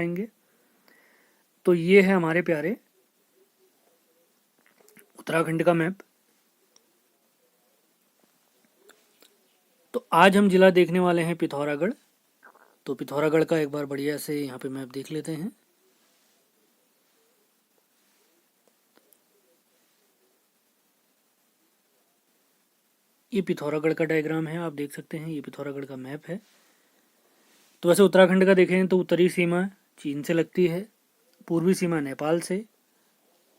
आएंगे। तो ये है हमारे प्यारे उत्तराखंड का मैप। तो आज हम जिला देखने वाले हैं पिथौरागढ़। तो पिथौरागढ़ का एक बार बढ़िया से यहाँ पे मैप देख लेते हैं। ये पिथौरागढ़ का डायग्राम है, आप देख सकते हैं, ये पिथौरागढ़ का मैप है। तो वैसे उत्तराखंड का देखें तो उत्तरी सीमा चीन से लगती है, पूर्वी सीमा नेपाल से,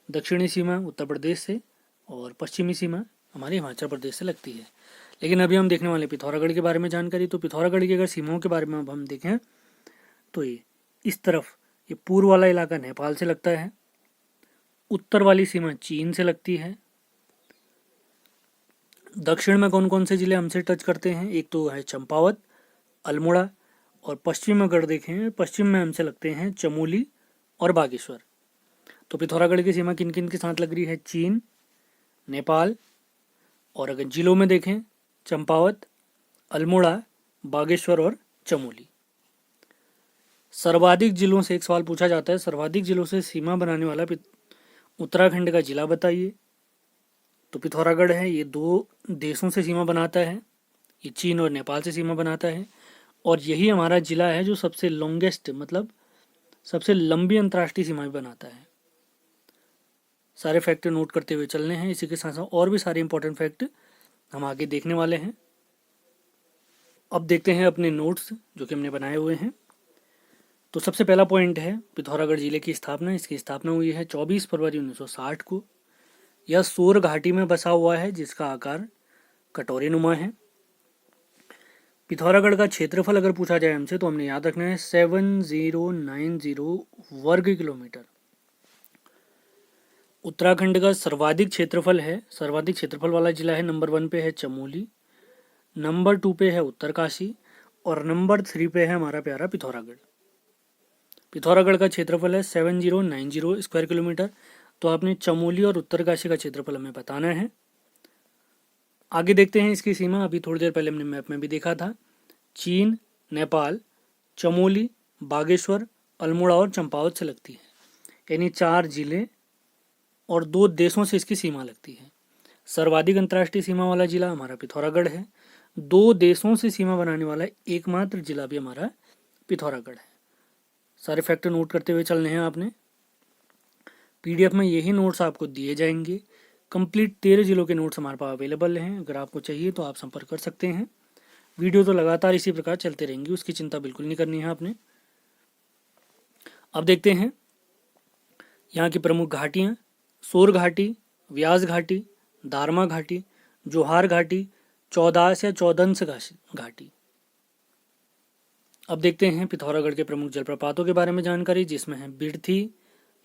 दक्षिणी सीमा उत्तर प्रदेश से और पश्चिमी सीमा हमारे हिमाचल प्रदेश से लगती है। लेकिन अभी हम देखने वाले पिथौरागढ़ के बारे में जानकारी। तो पिथौरागढ़ की अगर सीमाओं के बारे में अब हम देखें तो ये इस तरफ ये पूर्व वाला इलाका नेपाल से लगता है, उत्तर वाली सीमा चीन से लगती है। दक्षिण में कौन कौन से जिले हमसे टच करते हैं, एक तो है चंपावत, अल्मोड़ा, और पश्चिम में अगर देखें पश्चिम में हमसे लगते हैं चमोली और बागेश्वर। तो पिथौरागढ़ की सीमा किन किन के साथ लग रही है, चीन, नेपाल, और अगर जिलों में देखें चंपावत, अल्मोड़ा, बागेश्वर और चमोली। सर्वाधिक जिलों से एक सवाल पूछा जाता है, सर्वाधिक जिलों से सीमा बनाने वाला उत्तराखंड का जिला बताइए। तो पिथौरागढ़ है, ये 2 देशों से सीमा बनाता है, ये चीन और नेपाल से सीमा बनाता है, और यही हमारा जिला है जो सबसे लॉन्गेस्ट मतलब सबसे लंबी अंतर्राष्ट्रीय सीमा भी बनाता है। सारे फैक्ट नोट करते हुए चलने हैं, इसी के साथ साथ और भी सारे इंपॉर्टेंट फैक्ट हम आगे देखने वाले हैं। अब देखते हैं अपने नोट्स जो कि हमने बनाए हुए हैं। तो सबसे पहला पॉइंट है पिथौरागढ़ जिले की स्थापना। इसकी स्थापना हुई है 24 फरवरी 1960 को। यह सोर घाटी में बसा हुआ है जिसका आकार कटोरे नुमा है। पिथौरागढ़ का क्षेत्रफल अगर पूछा जाए हमसे तो हमने याद रखना है 7090 वर्ग किलोमीटर। उत्तराखंड का सर्वाधिक क्षेत्रफल है, सर्वाधिक क्षेत्रफल वाला जिला है, नंबर 1 पे है चमोली, नंबर 2 पे है उत्तरकाशी, और नंबर 3 पे है हमारा प्यारा पिथौरागढ़। पिथौरागढ़ का क्षेत्रफल है 7090 स्क्वायर किलोमीटर। तो आपने चमोली और उत्तरकाशी का क्षेत्रफल हमें बताना है। आगे देखते हैं इसकी सीमा। अभी थोड़ी देर पहले हमने मैप में भी देखा था, चीन, नेपाल, चमोली, बागेश्वर, अल्मोड़ा और चंपावत से लगती है, यानी 4 जिले और 2 देशों से इसकी सीमा लगती है। सर्वाधिक अंतर्राष्ट्रीय सीमा वाला जिला हमारा पिथौरागढ़ है। 2 देशों से सीमा बनाने वाला एकमात्र जिला भी हमारा पिथौरागढ़ है। सारे फैक्टर नोट करते हुए चलने हैं आपने। पीडीएफ में यही नोट्स आपको दिए जाएंगे। कंप्लीट 13 जिलों के नोट्स हमारे पास अवेलेबल हैं। अगर आपको चाहिए तो आप संपर्क कर सकते हैं। वीडियो तो लगातार इसी प्रकार चलते रहेंगी, उसकी चिंता बिल्कुल नहीं करनी है आपने। अब देखते हैं यहाँ की प्रमुख घाटियाँ। सोर घाटी, व्यास घाटी, दारमा घाटी, जोहार घाटी, चौदास या चौदंस घाटी। अब देखते हैं पिथौरागढ़ के प्रमुख जलप्रपातों के बारे में जानकारी, जिसमें है बिरथी,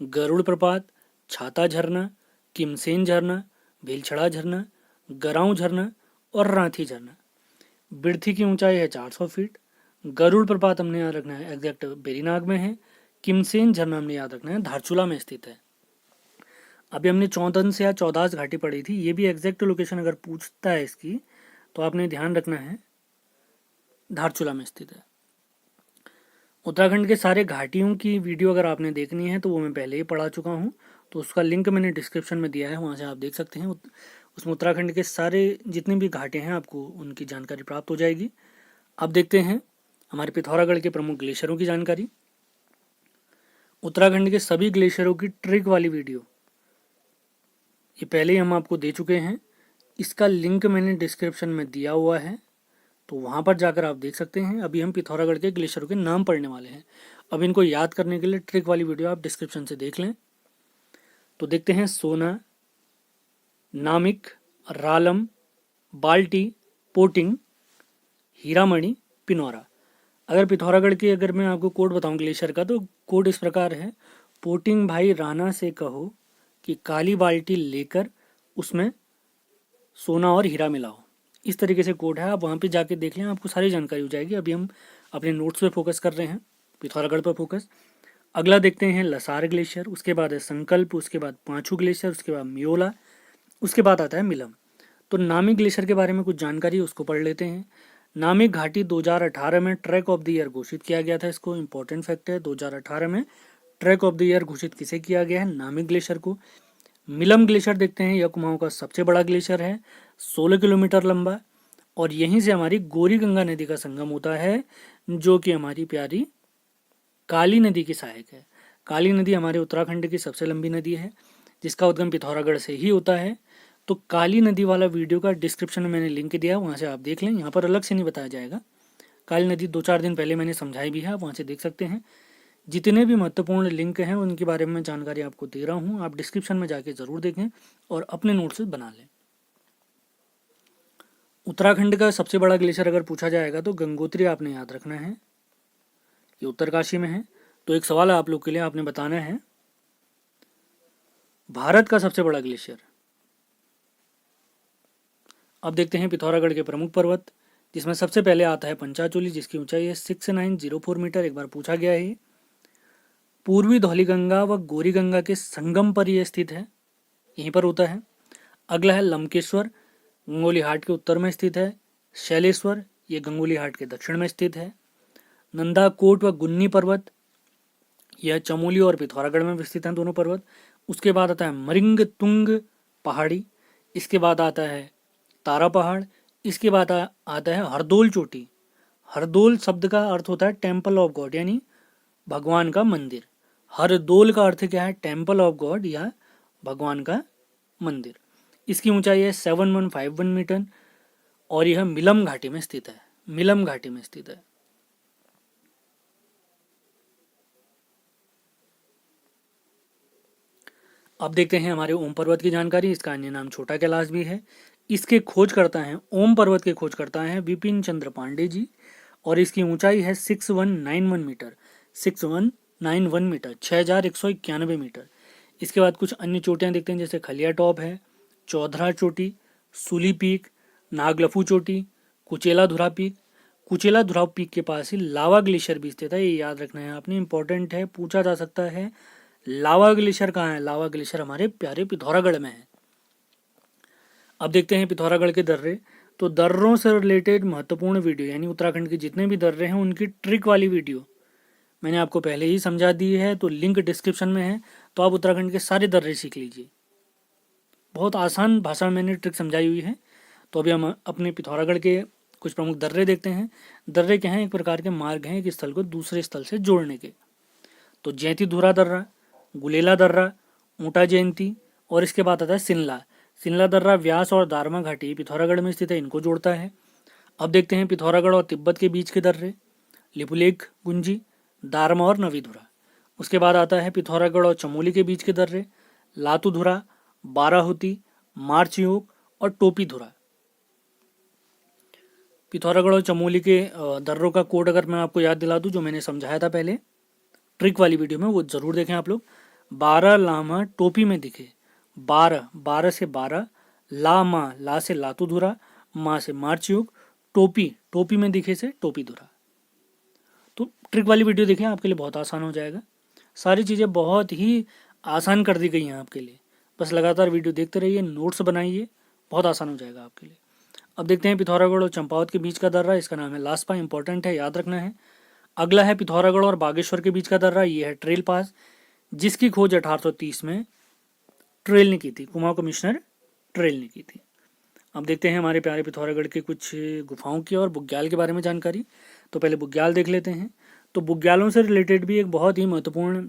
गरुड़ प्रपात, छाता झरना, किमसेन झरना, भीलछड़ा झरना, गराऊं झरना और रांथी झरना। बिरथी की ऊंचाई है 400 फीट। गरुड़ प्रपात हमने याद रखना है एग्जैक्ट बेरीनाग में है। किमसेन झरना हमने याद रखना है धारचूला में स्थित है। अभी हमने चौदंस या चौदास घाटी पढ़ी थी, ये भी एग्जैक्ट लोकेशन अगर पूछता है इसकी तो आपने ध्यान रखना है धारचूला में स्थित है। उत्तराखंड के सारे घाटियों की वीडियो अगर आपने देखनी है तो वो मैं पहले ही पढ़ा चुका हूँ, तो उसका लिंक मैंने डिस्क्रिप्शन में दिया है, वहाँ से आप देख सकते हैं। उसमें उत्तराखंड के सारे जितने भी घाटे हैं आपको उनकी जानकारी प्राप्त हो जाएगी। अब देखते हैं हमारे पिथौरागढ़ के प्रमुख ग्लेशियरों की जानकारी। उत्तराखंड के सभी ग्लेशियरों की ट्रिक वाली वीडियो ये पहले ही हम आपको दे चुके हैं, इसका लिंक मैंने डिस्क्रिप्शन में दिया हुआ है, तो वहाँ पर जाकर आप देख सकते हैं। अभी हम पिथौरागढ़ के ग्लेशियरों के नाम पढ़ने वाले हैं। अब इनको याद करने के लिए ट्रिक वाली वीडियो आप डिस्क्रिप्शन से देख लें। तो देखते हैं सोना, नामिक, रालम, बाल्टी, पोटिंग, हीरामणि, पिनौरा। अगर पिथौरागढ़ की अगर मैं आपको कोड बताऊं ग्लेशियर का, तो कोड इस प्रकार है, पोटिंग भाई राणा से कहो कि काली बाल्टी लेकर उसमें सोना और हीरा मिलाओ। इस तरीके से कोड है, आप वहाँ पे जाके देख लें, आपको सारी जानकारी हो जाएगी। अभी हम अपने नोट्स पे फोकस कर रहे हैं, पिथौरागढ़ पर फोकस। अगला देखते हैं लसार ग्लेशियर, उसके बाद है संकल्प, उसके बाद पांचू ग्लेशियर, उसके बाद मियोला, उसके बाद आता है मिलम। तो नामी ग्लेशियर के बारे में कुछ जानकारी उसको पढ़ लेते हैं। नामिक घाटी 2018 में ट्रैक ऑफ द ईयर घोषित किया गया था। इसको इंपॉर्टेंट फैक्ट है, 2018 में ट्रैक ऑफ द ईयर घोषित किसे किया गया है? नामिक ग्लेशियर को। मिलम ग्लेशियर देखते हैं, यह कुमाऊं का सबसे बड़ा ग्लेशियर है, 16 किलोमीटर लंबा, और यहीं से हमारी गौरी गंगा नदी का संगम होता है, जो कि हमारी प्यारी काली नदी की सहायक है। काली नदी हमारे उत्तराखंड की सबसे लंबी नदी है, जिसका उद्गम पिथौरागढ़ से ही होता है। तो काली नदी वाला वीडियो का डिस्क्रिप्शन में मैंने लिंक दिया है, वहाँ से आप देख लें, यहाँ पर अलग से नहीं बताया जाएगा। काली नदी 2-4 दिन पहले मैंने समझाई भी है, आप वहाँ से देख सकते हैं। जितने भी महत्वपूर्ण लिंक हैं उनके बारे में जानकारी आपको दे रहा हूँ, आप डिस्क्रिप्शन में जाके ज़रूर देखें और अपने नोट्स बना लें। उत्तराखंड का सबसे बड़ा ग्लेशियर अगर पूछा जाएगा तो गंगोत्री आपने याद रखना है, ये उत्तरकाशी में है। तो एक सवाल है आप लोग के लिए, आपने बताना है भारत का सबसे बड़ा ग्लेशियर। अब देखते हैं पिथौरागढ़ के प्रमुख पर्वत, जिसमें सबसे पहले आता है पंचाचूली, जिसकी ऊंचाई है 6904 मीटर। एक बार पूछा गया है। पूर्वी धौलीगंगा व गौरी गंगा के संगम पर यह स्थित है, यहीं पर होता है। अगला है लंकेश्वर, गंगोली हाट के उत्तर में स्थित है। शैलेश्वर, ये गंगोली हाट के दक्षिण में स्थित है। नंदाकोट व गुन्नी पर्वत, यह चमोली और पिथौरागढ़ में स्थित हैं दोनों पर्वत। उसके बाद आता है मरिंग तुंग पहाड़ी, इसके बाद आता है तारा पहाड़, इसके बाद आता है हरदोल चोटी। हरदोल शब्द का अर्थ होता है टेम्पल ऑफ गॉड, यानी भगवान का मंदिर। हरदोल का अर्थ क्या है? टेम्पल ऑफ गॉड या भगवान का मंदिर। इसकी ऊंचाई है 7151 मीटर और यह मिलम घाटी में स्थित है। मिलम घाटी में स्थित है। अब देखते हैं हमारे ओम पर्वत की जानकारी। इसका अन्य नाम छोटा कैलाश भी है। इसके खोज करता है, ओम पर्वत के खोज करता है विपिन चंद्र पांडे जी, और इसकी ऊंचाई है 6191 मीटर। 6191 metre, 6191 metre. इसके बाद कुछ अन्य चोटियां देखते हैं, जैसे खलिया टॉप है, चौधरा चोटी, सुली पीक, नागलफू चोटी, कुचेला धुरा पीक। कुचेला धुरा पीक के पास ही लावा ग्लेशियर भी स्थित है, ये याद रखना है आपने, इंपॉर्टेंट है, पूछा जा सकता है। लावा ग्लेशियर कहाँ है? लावा ग्लेशियर हमारे प्यारे पिथौरागढ़ में है। अब देखते हैं पिथौरागढ़ के दर्रे। तो दर्रों से रिलेटेड महत्वपूर्ण वीडियो, यानी उत्तराखंड के जितने भी दर्रे हैं उनकी ट्रिक वाली वीडियो मैंने आपको पहले ही समझा दी है, तो लिंक डिस्क्रिप्शन में है, तो आप उत्तराखंड के सारे दर्रे सीख लीजिए। बहुत आसान भाषा में मैंने ट्रिक समझाई हुई है। तो अभी हम अपने पिथौरागढ़ के कुछ प्रमुख दर्रे देखते हैं। दर्रे क्या हैं? एक प्रकार के मार्ग हैं एक स्थल को दूसरे स्थल से जोड़ने के। तो जैंती धुरा दर्रा, गुलेला दर्रा, ऊंटा जयंती, और इसके बाद आता है सिनला। सिनला दर्रा व्यास और दारमा घाटी पिथौरागढ़ में स्थित है, इनको जोड़ता है। अब देखते हैं पिथौरागढ़ और तिब्बत के बीच के दर्रे, लिपुलेख गुंजी, दारमा और नवीधुरा। उसके बाद आता है पिथौरागढ़ और चमोली के बीच के दर्रे, लातूधुरा, बाराहुती, मार्चयोग और टोपीधुरा। पिथौरागढ़ और चमोली के दर्रों का कोड अगर मैं आपको याद दिला दूं, जो मैंने समझाया था पहले ट्रिक वाली वीडियो में, वो जरूर देखें आप लोग। 12 लामा टोपी में दिखे, 12 से 12, लामा, ला से लातूधुरा, माँ से मार्चयोग, टोपी में दिखे से टोपीधुरा। तो ट्रिक वाली वीडियो देखें, आपके लिए बहुत आसान हो जाएगा। सारी चीज़ें बहुत ही आसान कर दी गई हैं आपके लिए, बस लगातार वीडियो देखते रहिए, नोट्स बनाइए, बहुत आसान हो जाएगा आपके लिए। अब देखते हैं पिथौरागढ़ और चंपावत के बीच का दर्रा, इसका नाम है लास्पा, इंपॉर्टेंट है, याद रखना है। अगला है पिथौरागढ़ और बागेश्वर के बीच का दर्रा, ये है ट्रेल पास, जिसकी खोज 1830 में ट्रेल ने की थी, कुमाऊं कमिश्नर ट्रेल ने की थी। अब देखते हैं हमारे प्यारे पिथौरागढ़ के कुछ गुफाओं की और बुग्याल के बारे में जानकारी। तो पहले बुग्याल देख लेते हैं। तो बुग्यालों से रिलेटेड भी एक बहुत ही महत्वपूर्ण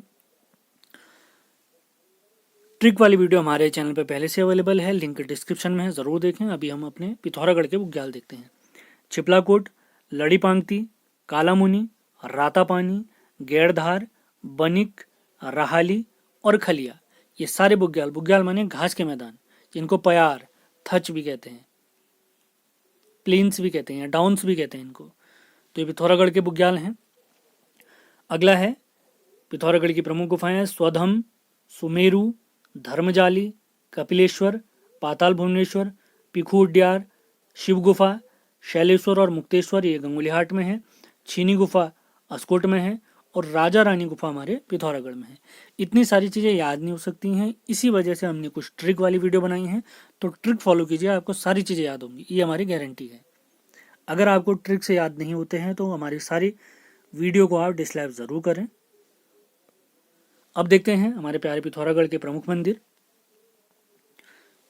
ट्रिक वाली वीडियो हमारे चैनल पे पहले से अवेलेबल है, लिंक डिस्क्रिप्शन में है, ज़रूर देखें। अभी हम अपने पिथौरागढ़ के बुग्याल देखते हैं। चिपलाकोट, लड़ी पांगती, कालामुनी, रातापानी, गैरधार, बनिक, राहाली और खलिया, ये सारे बुग्याल, बुग्याल माने घास के मैदान, जिनको पयार, थच भी कहते हैं, प्लेन्स भी कहते हैं, डाउन्स भी कहते हैं इनको। तो ये पिथौरागढ़ के बुग्याल हैं। अगला है पिथौरागढ़ की प्रमुख गुफाएं, स्वधम, सुमेरु, धर्मजाली, कपिलेश्वर, पाताल भुवनेश्वर, पिखू उड्यार, शिव गुफा, शैलेश्वर और मुक्तेश्वर, ये गंगोलीहाट में है। छीनी गुफा अस्कोट में है, और राजा रानी गुफा हमारे पिथौरागढ़ में है। इतनी सारी चीज़ें याद नहीं हो सकती हैं, इसी वजह से हमने कुछ ट्रिक वाली वीडियो बनाई हैं। तो ट्रिक फॉलो कीजिए, आपको सारी चीज़ें याद होंगी, ये हमारी गारंटी है। अगर आपको ट्रिक से याद नहीं होते हैं तो हमारी सारी वीडियो को आप डिसलाइक ज़रूर करें। अब देखते हैं हमारे प्यारे पिथौरागढ़ के प्रमुख मंदिर,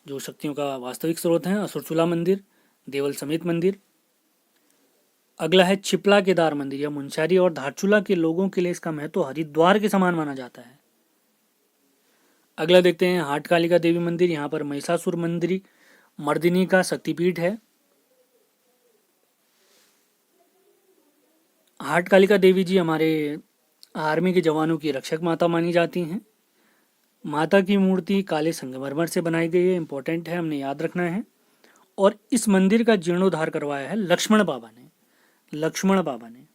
जो शक्तियों का वास्तविक स्रोत हैं। असुरचूला मंदिर, देवल समेत मंदिर। अगला है छिपला केदार मंदिर। यह मुंशारी और धारचूला के लोगों के लिए इसका महत्व हरिद्वार के समान माना जाता है। अगला देखते हैं हाट कालिका देवी मंदिर। यहाँ पर महिषासुर मंदिर मर्दिनी का शक्तिपीठ है। हाट कालिका देवी जी हमारे आर्मी के जवानों की रक्षक माता मानी जाती हैं। माता की मूर्ति काले संगमरमर से बनाई गई है, इंपॉर्टेंट है, हमने याद रखना है। और इस मंदिर का जीर्णोद्धार करवाया है लक्ष्मण बाबा ने।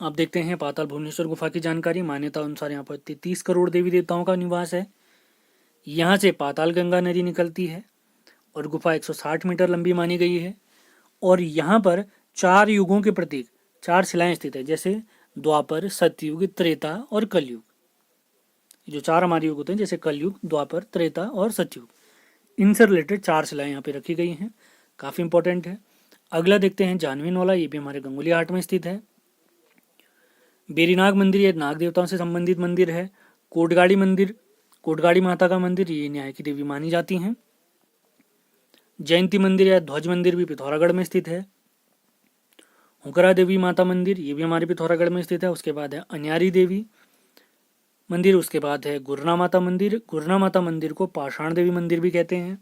अब देखते हैं पाताल भुवनेश्वर गुफा की जानकारी। मान्यता अनुसार यहाँ पर 33 करोड़ देवी देवताओं का निवास है। यहाँ से पाताल गंगा नदी निकलती है और गुफा 160 मीटर लंबी मानी गई है। और यहाँ पर 4 युगों के प्रतीक 4 शिलाएं स्थित है, जैसे द्वापर, सतयुग, त्रेता और कलयुग। जो 4 हमारे युग होते हैं, जैसे कलयुग, द्वापर, त्रेता और सतयुग, इनसे रिलेटेड 4 शिलाएं यहाँ पे रखी गई हैं, काफ़ी इंपॉर्टेंट है। अगला देखते हैं जानवीनवाला। ये भी हमारे गंगोली हाट में स्थित है। बेरीनाग मंदिर, ये नाग देवताओं से संबंधित मंदिर है। कोटगाड़ी मंदिर, कोटगाड़ी माता का मंदिर, ये न्याय की देवी मानी जाती हैं। जयंती मंदिर या ध्वज मंदिर भी पिथौरागढ़ में स्थित है। हुकरा देवी माता मंदिर, ये भी हमारे पिथौरागढ़ में स्थित है। उसके बाद है अन्यारी देवी मंदिर। उसके बाद है गुरना माता मंदिर। गुरना माता मंदिर को पाषाण देवी मंदिर भी कहते हैं।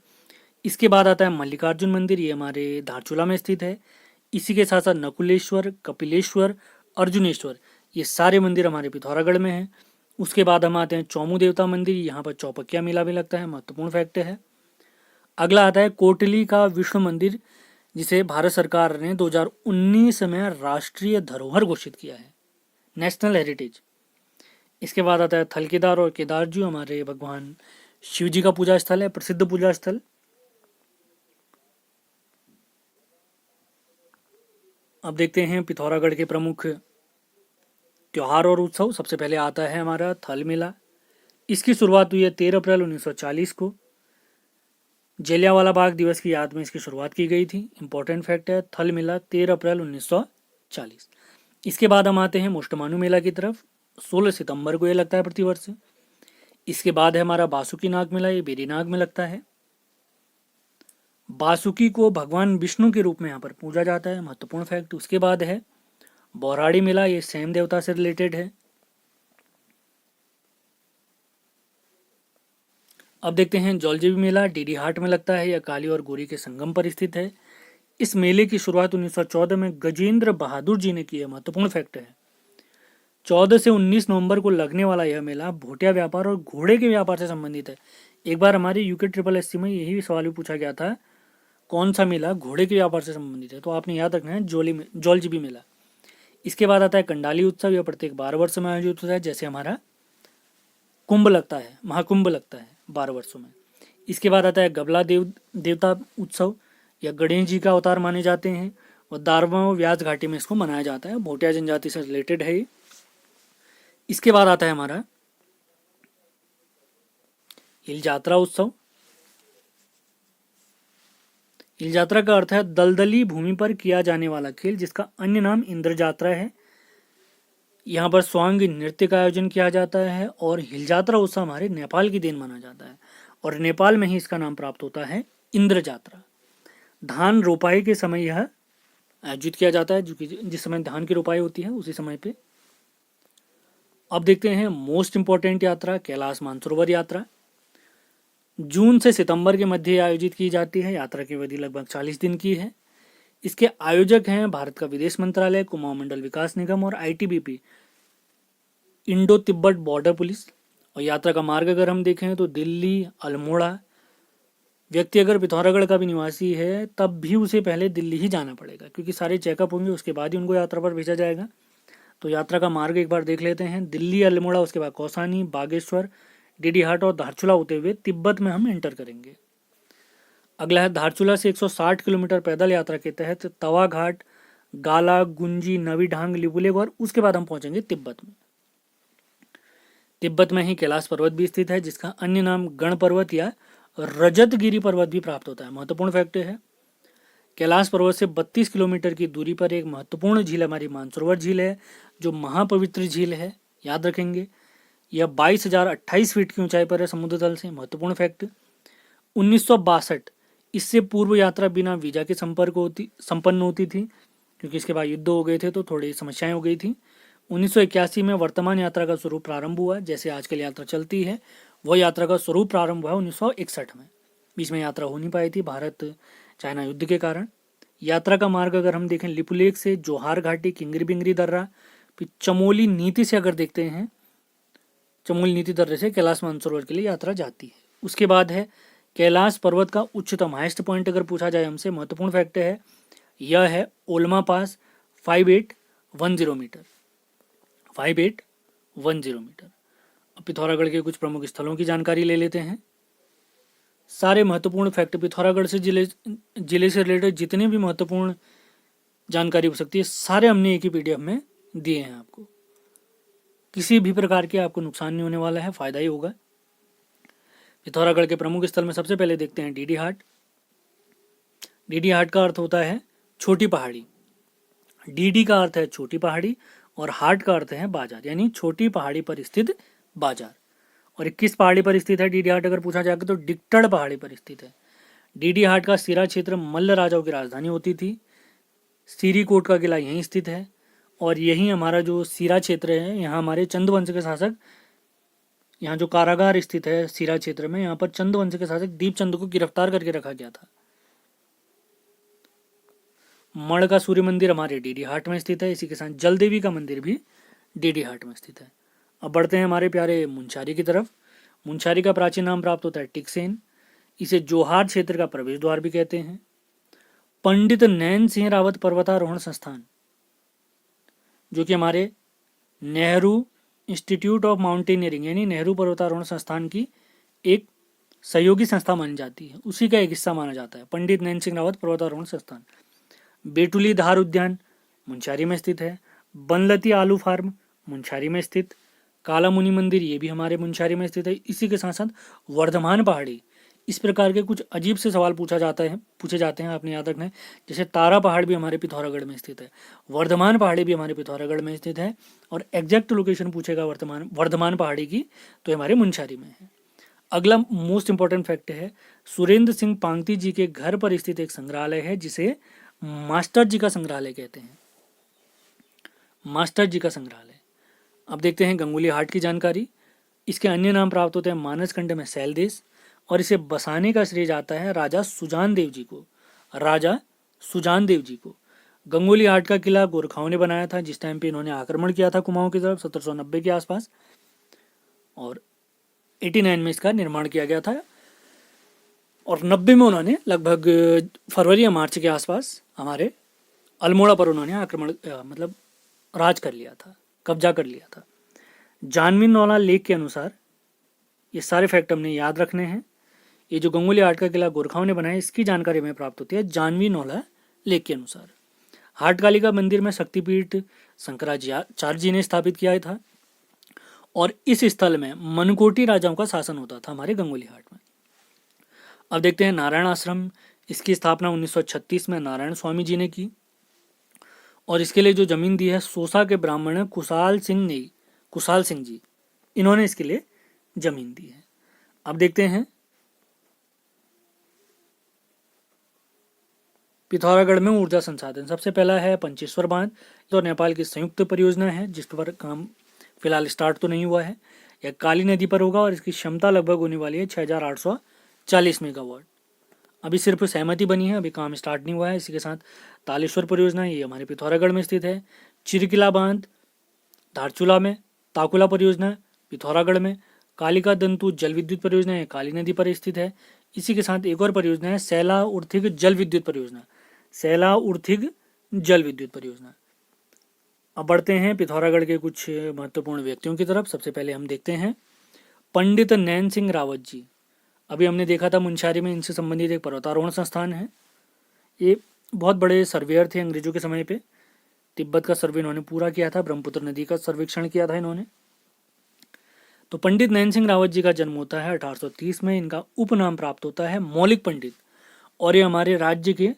इसके बाद आता है मल्लिकार्जुन मंदिर, ये हमारे धारचूला में स्थित है। इसी के साथ साथ नकुलेश्वर, कपिलेश्वर, अर्जुनेश्वर, ये सारे मंदिर हमारे पिथौरागढ़ में हैं। उसके बाद हम आते हैं चौमू देवता मंदिर। यहाँ पर चौपकिया मेला भी लगता है, महत्वपूर्ण फैक्ट है। अगला आता है कोटली का विष्णु मंदिर, जिसे भारत सरकार ने 2019 में राष्ट्रीय धरोहर घोषित किया है, नेशनल हेरिटेज। इसके बाद आता है थल केदार और केदार जी, हमारे भगवान शिव जी का पूजा स्थल है, प्रसिद्ध पूजा स्थल। अब देखते हैं पिथौरागढ़ के प्रमुख त्योहार और उत्सव। सबसे पहले आता है हमारा थल मेला। इसकी शुरुआत हुई है 13 अप्रैल 1940 को। जलियांवाला बाग दिवस की याद में इसकी शुरुआत की गई थी, इंपॉर्टेंट फैक्ट है। थल मेला 13 अप्रैल 1940। इसके बाद हम आते हैं मोष्टमानु मेला की तरफ। 16 सितंबर को ये लगता है प्रतिवर्ष। इसके बाद है हमारा बासुकी नाग मेला, ये बेरीनाग में लगता है। बासुकी को भगवान विष्णु के रूप में यहाँ पर पूजा जाता है, महत्वपूर्ण फैक्ट। उसके बाद है बौराड़ी मेला, ये सेम देवता से रिलेटेड है। अब देखते हैं जौलजीबी मेला, डीडी हाट में लगता है। यह काली और गोरी के संगम पर स्थित है। इस मेले की शुरुआत 1914 में गजेंद्र बहादुर जी ने की है, महत्वपूर्ण फैक्ट है। 14 से 19 नवंबर को लगने वाला यह मेला भोटिया व्यापार और घोड़े के व्यापार से संबंधित है। एक बार हमारे यूके SSS में यही सवाल भी पूछा गया था, कौन सा मेला घोड़े के व्यापार से संबंधित है, तो आपने याद रखना है जौलजीबी मेला। इसके बाद आता है कंडाली उत्सव। यह प्रत्येक 12 वर्ष में आयोजित होता है, जैसे हमारा कुंभ लगता है, महाकुंभ लगता है 12 वर्षों में। इसके बाद आता है गबला देवता उत्सव। यह गणेश जी का अवतार माने जाते हैं और दारवा व्यास घाटी में इसको मनाया जाता है, भोटिया जनजाति से रिलेटेड है ये। इसके बाद आता है हमारा हिल जात्रा उत्सव। हिल जात्रा का अर्थ है दलदली भूमि पर किया जाने वाला खेल, जिसका अन्य नाम इंद्र जात्रा है। यहाँ पर स्वांग नृत्य का आयोजन किया जाता है और हिल जात्रा उत्सव हमारे नेपाल की देन माना जाता है और नेपाल में ही इसका नाम प्राप्त होता है इंद्र जात्रा। धान रोपाई के समय यह आयोजित किया जाता है, जो कि जिस समय धान की रोपाई होती है उसी समय पे। अब देखते हैं मोस्ट इंपॉर्टेंट यात्रा, कैलाश मानसरोवर यात्रा। जून से सितंबर के मध्य आयोजित की जाती है। यात्रा की अवधि लगभग 40 दिन की है। इसके आयोजक हैं भारत का विदेश मंत्रालय, कुमाऊं मंडल विकास निगम और ITBP, Indo Tibet border police. और यात्रा का मार्ग अगर हम देखें तो दिल्ली, अल्मोड़ा। व्यक्ति अगर पिथौरागढ़ का भी निवासी है तब भी उसे पहले दिल्ली ही जाना पड़ेगा, क्योंकि सारे चेकअप होंगे, उसके बाद ही उनको यात्रा पर भेजा जाएगा। तो यात्रा का मार्ग एक बार देख लेते हैं। दिल्ली, अल्मोड़ा, उसके बाद कौसानी, बागेश्वर, डीडी हाट और धारचूला होते हुए तिब्बत में हम एंटर करेंगे। अगला है धारचूला से 160 किलोमीटर पैदल यात्रा के तहत तवा घाट, गाला, गुंजी, नवी ढांग, लिपुलेख और उसके बाद हम पहुंचेंगे तिब्बत में। तिब्बत में ही कैलाश पर्वत भी स्थित है, जिसका अन्य नाम गण पर्वत या रजतगिरी पर्वत भी प्राप्त होता है। महत्वपूर्ण फैक्ट है, कैलाश पर्वत से 32 किलोमीटर की दूरी पर एक महत्वपूर्ण झील हमारी मानसरोवर झील है, जो महापवित्र झील है, याद रखेंगे। यह 22,028 फीट की ऊंचाई पर है समुद्र तल से। महत्वपूर्ण फैक्ट, 1962 इससे पूर्व यात्रा बिना वीजा के संपन्न होती थी, क्योंकि इसके बाद युद्ध हो गए थे तो थोड़ी समस्याएं हो गई थी। 1981 में वर्तमान यात्रा का स्वरूप प्रारंभ हुआ। जैसे आजकल यात्रा चलती है, वह यात्रा का स्वरूप प्रारंभ हुआ 1961 में। बीच में यात्रा हो नहीं पाई थी भारत चाइना युद्ध के कारण। यात्रा का मार्ग अगर हम देखें, लिपुलेख से जोहार घाटी, किंगरी बिंगरी दर्रा, फिर चमोली नीति से अगर देखते हैं, चमोली नीति दर्रे से कैलाश मानसरोवर के लिए यात्रा जाती है। उसके बाद है कैलाश पर्वत का उच्चतम हाईएस्ट पॉइंट अगर पूछा जाए हमसे, महत्वपूर्ण फैक्ट है, यह है ओल्मा पास 5810 मीटर, 5810 मीटर। अब पिथौरागढ़ के कुछ प्रमुख स्थलों की जानकारी ले लेते हैं। सारे महत्वपूर्ण फैक्ट पिथौरागढ़ से जिले से रिलेटेड जितने भी महत्वपूर्ण जानकारी हो सकती है, सारे हमने एक ही पीडीएफ में दिए हैं आपको। किसी भी प्रकार के आपको नुकसान नहीं होने वाला है, फायदा ही होगा। पिथौरागढ़ के प्रमुख स्थल में सबसे पहले देखते हैं डीडी हाट। डीडी हाट का अर्थ होता है छोटी पहाड़ी। डीडी का अर्थ है छोटी पहाड़ी और हाट का अर्थ है बाजार, यानी छोटी पहाड़ी पर स्थित बाजार। और किस पहाड़ी पर स्थित है डीडी हाट अगर पूछा जाएगा तो डिक्टड़ पहाड़ी पर स्थित है। डीडी हाट का सिरा क्षेत्र मल्ल राजाओं की राजधानी होती थी। सीरीकोट का किला यहीं स्थित है और यही हमारा जो सिरा क्षेत्र है, यहाँ हमारे चंद वंश के शासक, यहाँ जो कारागार स्थित है सिरा क्षेत्र में, यहाँ पर चंद वंश के शासक दीपचंद को गिरफ्तार करके रखा गया था। मण का सूर्य मंदिर हमारे डीडी हाट में स्थित है। इसी के साथ जल देवी का मंदिर भी डीडी हाट में स्थित है। अब बढ़ते हैं हमारे प्यारे मुंशारी की तरफ। मुंशारी का प्राचीन नाम प्राप्त होता है टिकसेन। इसे जोहार क्षेत्र का प्रवेश द्वार भी कहते हैं। पंडित नैन सिंह रावत पर्वतारोहण संस्थान, जो कि हमारे नेहरू इंस्टीट्यूट ऑफ माउंटेनियरिंग यानी नेहरू पर्वतारोहण संस्थान की एक सहयोगी संस्था मानी जाती है, उसी का एक हिस्सा माना जाता है पंडित नैन सिंह रावत पर्वतारोहण संस्थान। बेटुली धार उद्यान मुंशारी में स्थित है। बनलती आलू फार्म मुंशारी में स्थित। काला मुनि मंदिर ये भी हमारे मुंशारी में स्थित है। इसी के साथ साथ वर्धमान पहाड़ी। इस प्रकार के कुछ अजीब से सवाल पूछे जाते हैं, आपने याद रखना है। जैसे तारा पहाड़ भी हमारे पिथौरागढ़ में स्थित है, वर्धमान पहाड़ी भी हमारे पिथौरागढ़ में स्थित है, और एग्जैक्ट लोकेशन पूछेगा वर्धमान पहाड़ी की तो हमारे मुंशारी में है। अगला मोस्ट इंपॉर्टेंट फैक्ट है, सुरेंद्र सिंह पांगती जी के घर पर स्थित एक संग्रहालय है जिसे मास्टर जी का संग्रहालय कहते हैं। मास्टर जी का संग्रहालय। अब देखते हैं गंगोली हाट की जानकारी। इसके अन्य नाम प्राप्त होते हैं मानसखंड में सैलदेश, और इसे बसाने का श्रेय जाता है राजा सुजान देव जी को। राजा सुजान देव जी को। गंगोली हाट का किला गोरखाओं ने बनाया था, जिस टाइम पे इन्होंने आक्रमण किया था कुमाऊं की तरफ 1790 के आसपास, और 89 में इसका निर्माण किया गया था, और 90 में उन्होंने लगभग फरवरी या मार्च के आसपास हमारे अल्मोड़ा पर उन्होंने आक्रमण मतलब राज कर लिया था, कब्जा कर लिया था। जानवी नौला लेख के अनुसार, ये सारे फैक्ट हमने याद रखने हैं। ये जो गंगोली हाट का किला गोरखाओं ने बनाया, इसकी जानकारी हमें प्राप्त होती है जानवी नौला लेख के अनुसार। हाटकालिका मंदिर में शक्तिपीठ शंकराचार्य जी ने स्थापित किया था, और इस स्थल में मनकोटी राजाओं का शासन होता था हमारे गंगोली हाट में। अब देखते हैं नारायण आश्रम। इसकी स्थापना 1936 में नारायण स्वामी जी ने की, और इसके लिए जो जमीन दी है सोसा के ब्राह्मण कुशाल सिंह जी, इन्होंने इसके लिए जमीन दी है। अब देखते हैं पिथौरागढ़ में ऊर्जा संसाधन। सबसे पहला है पंचेश्वर बांध, तो नेपाल की संयुक्त परियोजना है जिस पर काम फिलहाल स्टार्ट तो नहीं हुआ है। यह काली नदी पर होगा और इसकी क्षमता लगभग होने वाली है 6840 मेगावाट। अभी सिर्फ सहमति बनी है, अभी काम स्टार्ट नहीं हुआ है। इसी के साथ तालेश्वर परियोजना, ये हमारे पिथौरागढ़ में स्थित है। चिरकिला बांध धारचूला में। ताकुला परियोजना पिथौरागढ़ में। कालिका दंतु जल विद्युत परियोजना, ये काली नदी पर स्थित है। इसी के साथ एक और परियोजना है सैला उर्थिग जल विद्युत परियोजना, सैला उर्थिग जल विद्युत परियोजना। अब बढ़ते हैं पिथौरागढ़ के कुछ महत्वपूर्ण व्यक्तियों की तरफ। सबसे पहले हम देखते हैं पंडित नैन सिंह रावत जी। अभी हमने देखा था मुंशारी में इनसे संबंधित एक पर्वतारोहण संस्थान है। ये बहुत बड़े सर्वेयर थे अंग्रेजों के समय पे। तिब्बत का सर्वे इन्होंने पूरा किया था, ब्रह्मपुत्र नदी का सर्वेक्षण किया था इन्होंने। तो पंडित नैन सिंह रावत जी का जन्म होता है 1830 में। इनका उपनाम प्राप्त होता है मौलिक पंडित, और ये हमारे राज्य के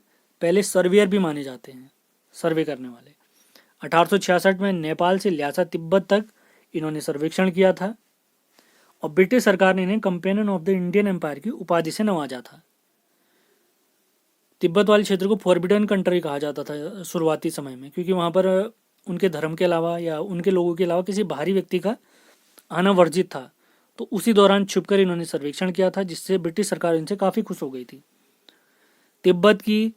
पहले सर्वेयर भी माने जाते हैं, सर्वे करने वाले। 1866 में नेपाल से ल्हासा तिब्बत तक इन्होंने सर्वेक्षण किया था, और ब्रिटिश सरकार ने इन्हें Companion of the Indian Empire की उपाधि से नवाजा था। तिब्बत वाले क्षेत्र को फॉरबिडन कंट्री कहा जाता था शुरुआती समय में, क्योंकि वहाँ पर उनके धर्म के अलावा या उनके लोगों के अलावा किसी बाहरी व्यक्ति का आना वर्जित था। तो उसी दौरान छुपकर इन्होंने सर्वेक्षण किया था, जिससे ब्रिटिश सरकार इनसे काफ़ी खुश हो गई थी। तिब्बत की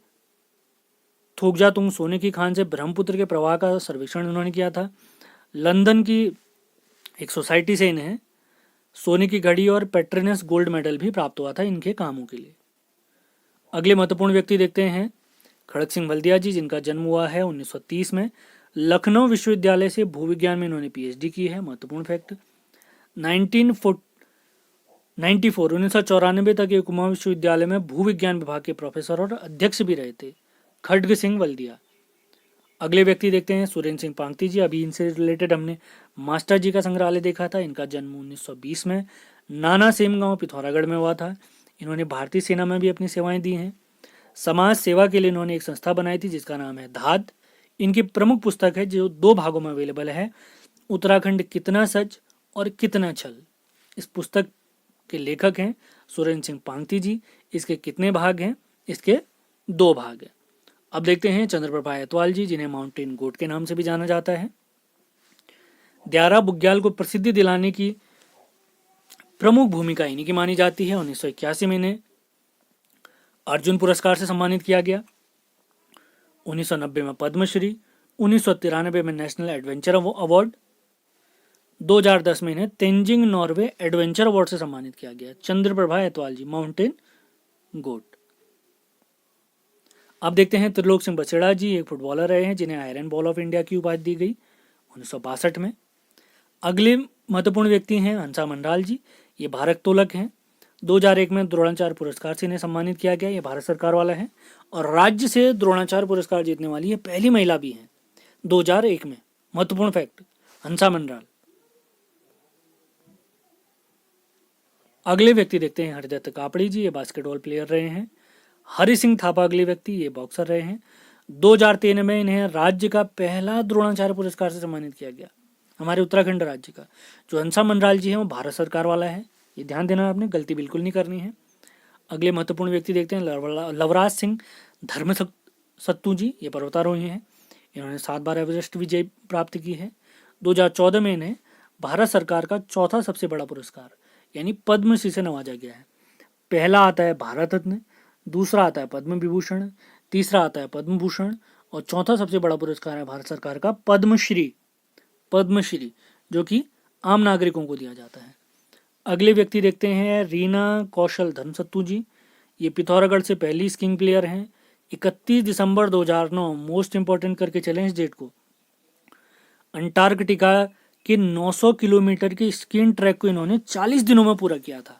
थोकजातुंग सोने की खान से ब्रह्मपुत्र के प्रवाह का सर्वेक्षण उन्होंने किया था। लंदन की एक सोसाइटी से इन्हें सोने की घड़ी और पेट्रेनस गोल्ड मेडल भी प्राप्त हुआ था इनके कामों के लिए। अगले महत्वपूर्ण व्यक्ति देखते हैं खड़क सिंह बल्दिया जी, जिनका जन्म हुआ है 1930 में। लखनऊ विश्वविद्यालय से भूविज्ञान में इन्होंने पीएचडी की है। महत्वपूर्ण फैक्ट, 1994 तक ये कुमाऊं विश्वविद्यालय में भूविज्ञान विभाग के प्रोफेसर और अध्यक्ष भी रहे थे, खड्ग सिंह बल्दिया। अगले व्यक्ति देखते हैं सुरेंद्र सिंह पांगती जी। अभी इनसे रिलेटेड हमने मास्टर जी का संग्रहालय देखा था। इनका जन्म 1920 में नाना सेम गांव पिथौरागढ़ में हुआ था। इन्होंने भारतीय सेना में भी अपनी सेवाएं दी हैं। समाज सेवा के लिए इन्होंने एक संस्था बनाई थी जिसका नाम है धाद। इनकी प्रमुख पुस्तक है जो 2 भागों में अवेलेबल है, उत्तराखंड कितना सच और कितना छल। इस पुस्तक के लेखक हैं सुरेंद्र सिंह पांगती जी। इसके कितने भाग हैं? इसके 2 भाग हैं। अब देखते हैं चंद्रप्रभा एतवाल जी, जिन्हें माउंटेन गोट के नाम से भी जाना जाता है। द्यारा बुग्याल को प्रसिद्धि दिलाने की प्रमुख भूमिका इन्हीं की मानी जाती है। 1981 में इन्हें अर्जुन पुरस्कार से सम्मानित किया गया। 1990 में पद्मश्री, 1993 में नेशनल एडवेंचर अवार्ड, 2010 में इन्हें तेंजिंग नॉर्वे एडवेंचर अवार्ड से सम्मानित किया गया। चंद्रप्रभा एतवाल जी, माउंटेन गोट। अब देखते हैं त्रिलोक सिंह बछड़ा जी, एक फुटबॉलर रहे हैं जिन्हें आयरन बॉल ऑफ इंडिया की उपाधि दी गई 1962 में। अगले महत्वपूर्ण व्यक्ति हैं हंसा मंडाल जी। ये भारोत्तोलक हैं। 2001 में द्रोणाचार्य पुरस्कार से इन्हें सम्मानित किया गया। ये भारत सरकार वाला है और राज्य से द्रोणाचार्य पुरस्कार जीतने वाली ये पहली महिला भी हैं 2001 में। महत्वपूर्ण फैक्ट, हंसा मंडाल। अगले व्यक्ति देखते हैं हरिदत्त कापड़ी जी। ये बास्केटबॉल प्लेयर रहे हैं। हरि सिंह थापा अगले व्यक्ति, ये बॉक्सर रहे हैं। 2003 में इन्हें राज्य का पहला द्रोणाचार्य पुरस्कार से सम्मानित किया गया, हमारे उत्तराखंड राज्य का। जो हंसा मंडराल जी हैं वो भारत सरकार वाला है, ये ध्यान देना, आपने गलती बिल्कुल नहीं करनी है। अगले महत्वपूर्ण व्यक्ति देखते हैं लवराज सिंह धर्म सत्तू जी। ये पर्वतारोही हैं। इन्होंने 7 बार एवरेस्ट विजय प्राप्त की है। 2014 में इन्हें भारत सरकार का चौथा सबसे बड़ा पुरस्कार यानी पद्मश्री से नवाजा गया है। पहला आता है भारत रत्न, दूसरा आता है पद्म विभूषण, तीसरा आता है पद्म भूषण और चौथा सबसे बड़ा पुरस्कार है भारत सरकार का पद्मश्री, जो कि आम नागरिकों को दिया जाता है। अगले व्यक्ति देखते हैं रीना कौशल धर्मसत्तू जी। ये पिथौरागढ़ से पहली स्कीइंग प्लेयर हैं। 31 दिसंबर 2009, मोस्ट इंपॉर्टेंट करके चलें इस डेट को, अंटार्कटिका के 900 किलोमीटर के स्कीइंग ट्रैक को इन्होंने 40 दिनों में पूरा किया था।